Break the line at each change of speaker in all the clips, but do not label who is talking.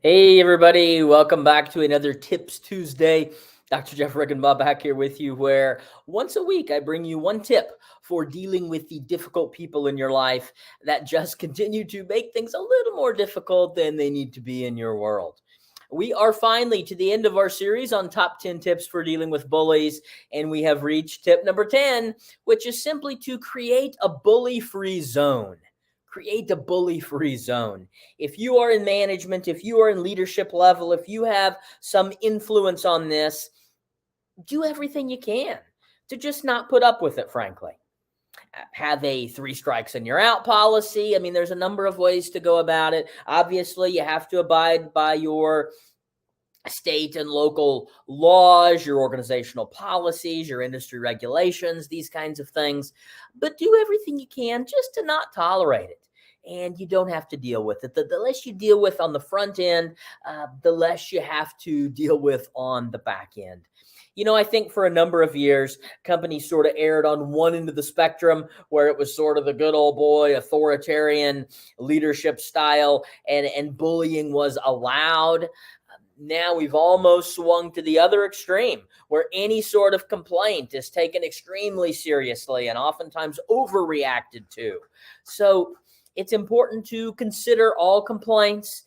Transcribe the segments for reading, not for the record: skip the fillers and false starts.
Hey, everybody, welcome back to another Tips Tuesday. Dr. Jeff Rickenbaugh back here with you, where once a week I bring you one tip for dealing with the difficult people in your life that just continue to make things a little more difficult than they need to be in your world. We are finally to the end of our series on top 10 tips for dealing with bullies, and we have reached tip number 10, which is simply to create a bully free zone. Create a bully free zone. If you are in management, if you are in leadership level, if you have some influence on this, do everything you can to just not put up with it, frankly. Have a three strikes and you're out policy. I mean, there's a number of ways to go about it. Obviously, you have to abide by your state and local laws, your organizational policies, your industry regulations, these kinds of things. But do everything you can just to not tolerate it. And you don't have to deal with it. The less you deal with on the front end, the less you have to deal with on the back end. I think for a number of years, companies sort of erred on one end of the spectrum where it was sort of the good old boy authoritarian leadership style and bullying was allowed. Now we've almost swung to the other extreme where any sort of complaint is taken extremely seriously and oftentimes overreacted to. So it's important to consider all complaints.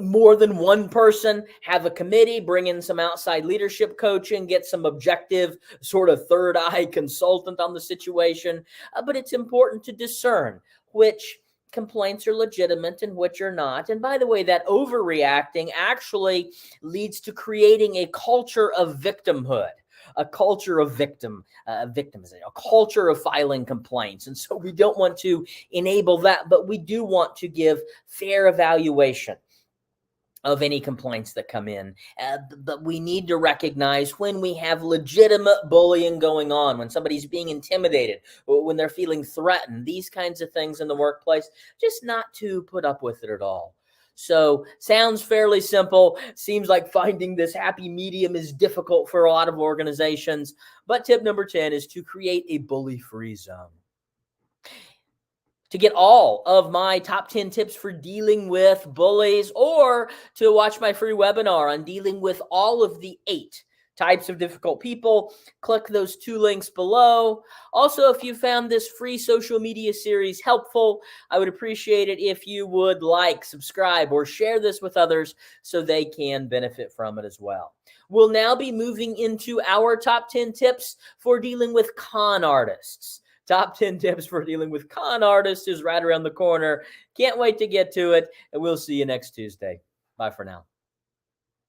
More than one person, have a committee, bring in some outside leadership coaching, get some objective sort of third eye consultant on the situation. But it's important to discern which complaints are legitimate and which are not. And by the way, that overreacting actually leads to creating a culture of victimhood, a culture of victimization, a culture of filing complaints. And so we don't want to enable that, but we do want to give fair evaluation of any complaints that come in. But we need to recognize when we have legitimate bullying going on, when somebody's being intimidated, when they're feeling threatened, these kinds of things in the workplace, just not to put up with it at all. So sounds fairly simple. Seems like finding this happy medium is difficult for a lot of organizations. But tip number 10 is to create a bully-free zone. To get all of my top 10 tips for dealing with bullies, or to watch my free webinar on dealing with all of the 8 types of difficult people, click those 2 links below. Also, if you found this free social media series helpful, I would appreciate it if you would like, subscribe, or share this with others so they can benefit from it as well. We'll now be moving into our top 10 tips for dealing with con artists. Top 10 tips for dealing with con artists is right around the corner. Can't wait to get to it, and we'll see you next Tuesday. Bye for now.